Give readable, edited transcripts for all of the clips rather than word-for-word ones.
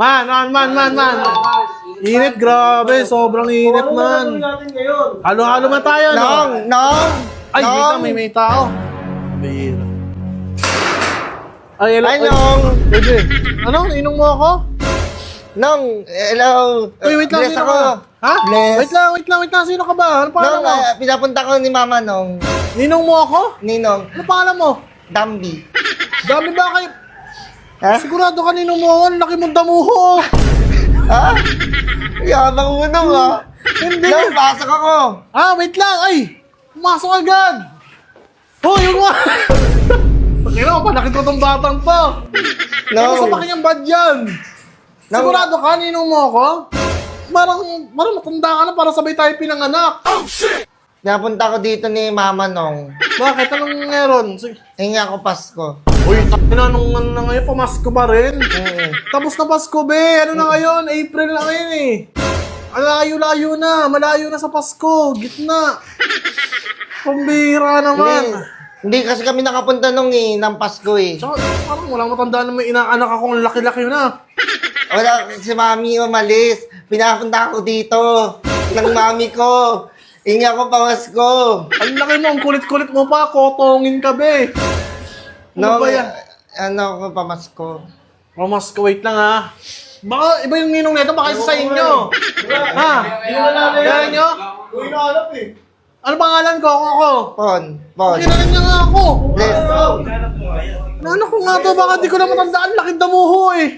Man. Init, grabe. Sobrang init, man. Halo-halo na tayo, no? Ay, may tao. Bihira. Ay, hello. Ay, Nong. Bebe. Ano? Inong mo ako? Nong, hello. Uy, wait lang. Bless Sino ako. ka? Ha? Bless. Wait lang. Sino ka ba? Ano pangalan Nong, mo? pinapunta ko ni Mama, Nong. Ninong mo ako? Ninong, Ano pangalan mo? Dambi. Dami ba kayo? Ha? Sigurado ka ninong mo ako. Ang laki mong damuho. Ha? Yabang mo, Nong, ha? Hindi. Nong, pasok ako. Ah, wait lang. Ay, pumasok agad. Hoy, yung mga... Pakina ko, panakit ko tong batang pa. Ano sa Nong, pakinggang bad yan? Nong. Sigurado ka, ninong mo ako? Parang matanda ka na para sabay tayo pinanganak. napunta ko dito ni Mama, Nong. Bakit? Anong meron? Hingi ako Pasko. Uy, anong ano na ngayon? Pamasko pa rin? Oo. Tapos na Pasko, be. Ano na ngayon? April na ngayon eh. Malayo na. Malayo na sa Pasko. Gitna. Pambira naman. Hindi kasi kami nakapunta nung ng Pasko eh. Tsaka, parang walang matanda na may inaanak akong laki-laki na. Wala, si Mami umalis. Pinapunta ako dito ng Mami ko. Hingi ako Pasko. Ang laki mo, ang kulit-kulit mo pa. Kotongin ka, be. Ano Nung, ba yan? ano ako Pamasko. Pamasko, wait lang ha. Baka iba yung ninong nito, baka isa sa inyo. Ha? Kaya nyo? Ano pangalan ko? Ako. Pon. Kilala niya nga ako. Bless. Ano ko nga to? Baka di ko na matandaan. Laki damuho eh.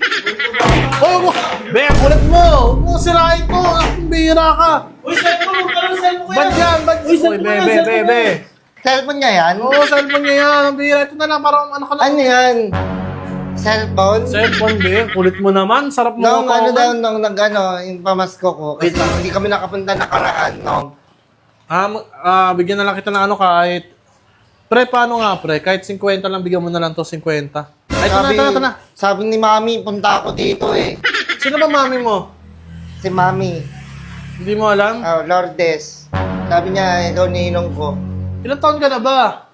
Oh, be, kulit mo. Huwag mo sirain to. Ang bihira ka. Uy, cellphone mo! Parang cellphone ko Bad yan! yan, bad. Uy, cellphone mo yan, cellphone mo yan. Cellphone niya yan? Oo, cellphone niya yan. Ang bihira. Ito na lang, parang ano ka lang. Ano yan? Cellphone? Cellphone, be. Kulit mo naman. Sarap mo. Nung ano daw, kawan. nung yung Pamasko ko. Kasi hindi kami nakapunta nakaraan, nung. Bigyan na lang kita ng ano kahit... Pre, paano nga, pre? Kahit 50 lang, bigyan mo na lang to 50. Ay, ito na. Sabi ni Mami, punta ako dito eh. Sino ba mami mo? Si Mami, Hindi mo alam? Lourdes. Sabi niya, ikaw ninong ko. Ilang taon ka na ba?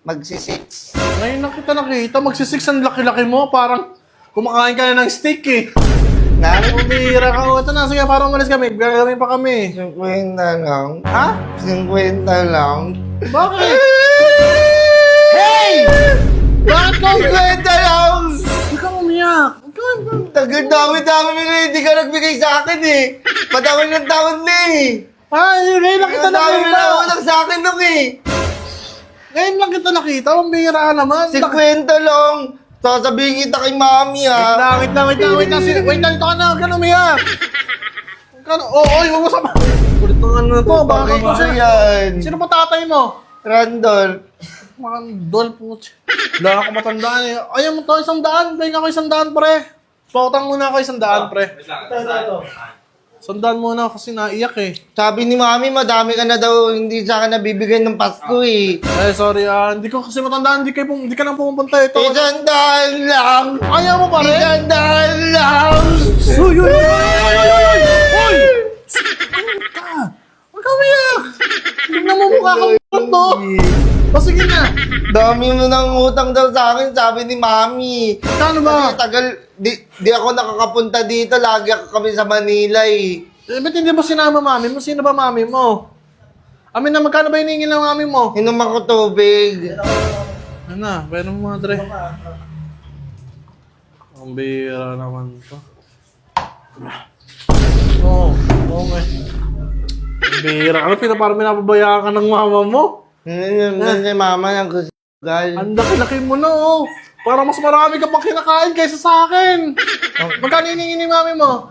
Magsi-6. Ngayon lang kita nakita, magsisix ang laki-laki mo. Parang kumakain ka na ng steak eh. Bumira ka. O, ito na, sige, para umalis kami. Gagawin pa kami. 50 lang. Ha? 50 lang. Bakit? Hey! Bakit ka umiyak? 50 lang! Huwag kang umiyak. Huwag kang Tagal-dami mo na hindi ka nagbigay sa akin eh. Patawin ng taon na eh. Ay, ngayon lang kita Ang dami nakita. na lang sa akin nung eh. Ngayon lang kita nakita. Bumira ka naman. 50 lang. Sasabihin kita kay Mami ha. Wait lang. Wait lang, ito ka na. Huwag ka na umiyak. Huwag ka na. Huwag mo sa... Kulit ng ano na to. Bakit Bakit ko siya? yan? Sino pa tatay mo? Randall. Mandol po. Wala ako matandaan eh. Ayaw mo to, 100. Bigyan ako 100, pre. Pautang muna ako 100, pre. Ito. 100 muna kasi naiyak eh. Sabi ni Mami, madami ka na daw hindi sa akin nabibigay ng Pasko eh. Eh, sorry hindi ko kasi matandaan. Hindi ka nang pumupunta ito. 100 lang! Ayaw mo pa rin? 100 lang! Uy! Huwag ka umiyak! Tignan mo mukha kang bulat, no? O, sige na. Dami mo nang utang daw sa akin, sabi ni Mami. Kano ba? Kasi tagal, di ako nakakapunta dito, lagi ako kami sa Manila eh. Ba't hindi mo sinama mami mo? Sino ba mami mo? Amin na, magkano ba hiningin ng mami mo? Inom ako tubig. Ano na, pwede mo mga dre. Ang bira naman to. Okay. Ang bira. Ano, parang pinapabayaan ka ng mama mo? Nandiyan Mama ng gusugal. Ang laki-laki mo na, oh. Para mas marami ka pang kinakain kaysa sa akin. Magkano hiningin ni mami mo?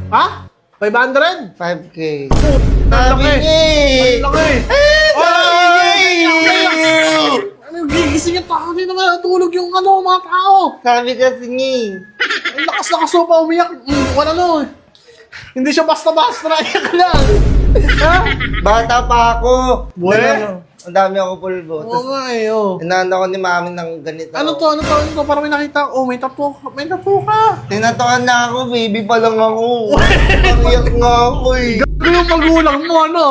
Ha? 500? 5K. Ang Sabi laki. niya eh. Ang laki. Ano, gigising yung tao, di naman natulog yung mga tao. Sabi kasi niya Ang lakas-lakas mo pa umiyak. Wala no. Hindi siya basta-basta, naiyak lang. Ha? Bata pa ako. Buwe. Ang dami ako pulbo. Oo nga eh, oh. Inano ko ni Mami ng ganito. Ano to? Parang may nakita. Oh, may tapo ka. Tinatuan na ako, baby pa lang ako. Pariyak nga ako eh. Gago yung magulang mo, ano?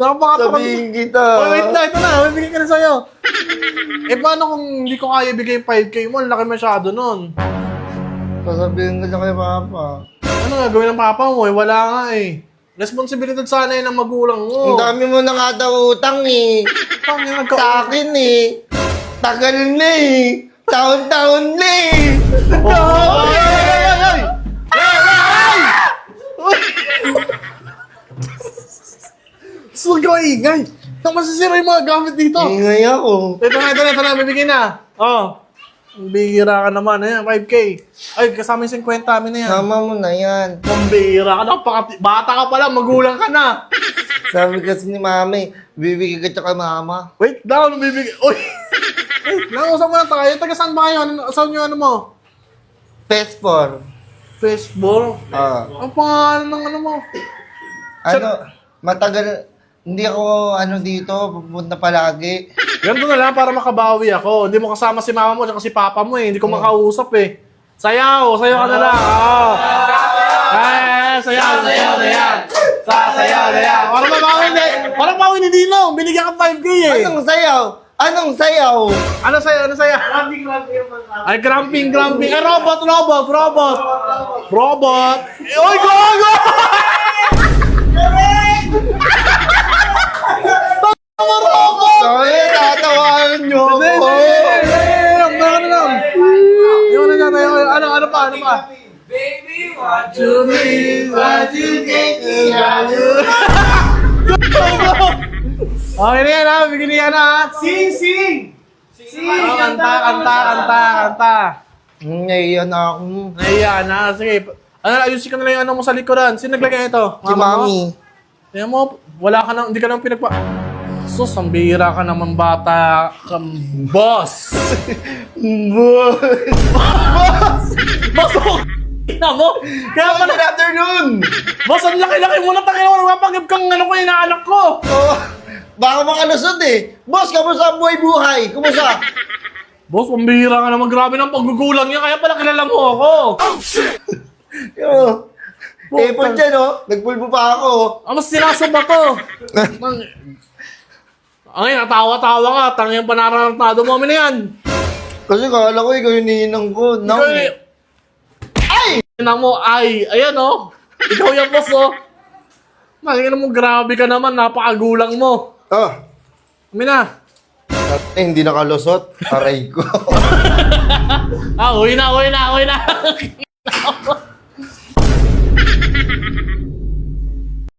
Sabihin kita. Oh, wait na, ito na. May bigay ka na sa'yo. Eh, paano kung hindi ko kaya ibigay yung 5K mo? Ang laki masyado nun. Sasabihin ko na kay Papa. Ano nga gawin ng papa mo? Eh, wala nga eh. Responsibilidad sana yun ng magulang mo. Ang dami mo na nga daw utang eh. Sa akin eh. Tagal na eh. Taon-taon na eh. Oh, ay! So, ingay. Saan masisira yung mga gamit dito? Ingay ako. Ito na. Bibigyan na. Oh. Bihira ka naman. Ayan, 5K. Ay, kasama yung 50 amin na yan. Sama mo na yan. Pambihira ka na. Bata ka pala. Magulang ka na. Sabi kasi ni Mami, bibigyan ka kay Mama. Wait down. Bibigyan. Uy. Wait lang. Usap mo na tayo. Taga saan ba kayo? Saan yung ano mo? Pespor. Baseball. Ang pangalan ng ano mo? Ano, matagal, hindi ako dito, pupunta palagi. Ganito na lang para makabawi ako. Hindi mo kasama si mama mo at si papa mo eh. Hindi ko makausap eh. Sayaw ka na lang. Oh. Sayaw. Parang bawi ni Dino. Binigyan ka 5K eh. Anong sayaw? Anong sayaw? Ano sayaw? Ay, gramping. Ay, robot. Oy, go! Tama, robot! Sorry, tatawanan niyo ako. Ano pa? Baby, what To me, what you take me, how you... Okay na yan ha, bigyan niya na ha. Sing! Oh, kanta. Ngayon ako. Nahiya na, sige. Ayusin ka na lang yung ano mo sa likuran. Sino naglagay ito? Si Mami. Kaya mo, wala ka nang, hindi ka nang pinagpa... Sus, ang bihira ka naman bata kang boss. Boss, ina mo. Kaya pala, Good afternoon! boss, ang laki-laki mo na tayo. Mapagib kang ano ko, inaanak ko. Oh, baka makalusot eh. Boss, kamusta ang buhay-buhay? Kumusta? Boss, ang bihira ka naman. Grabe ng paggugulang niya. Kaya pala kilala mo ako. Yo, effort dyan oh. Nagpulbo pa ako. Ang mas sinasaba to. Ay, natawa-tawa ka. Tanging panarantado mo na yan. Kasi kala ko ikaw yung ninang ko. Ikaw yung... Ay! Ina mo, ay. Ayan oh. Ikaw yung boss oh. Tingnan mo, grabe ka naman. Napakagulang mo. Ah, Kami na. hindi nakalusot. Aray ko. Uwi na.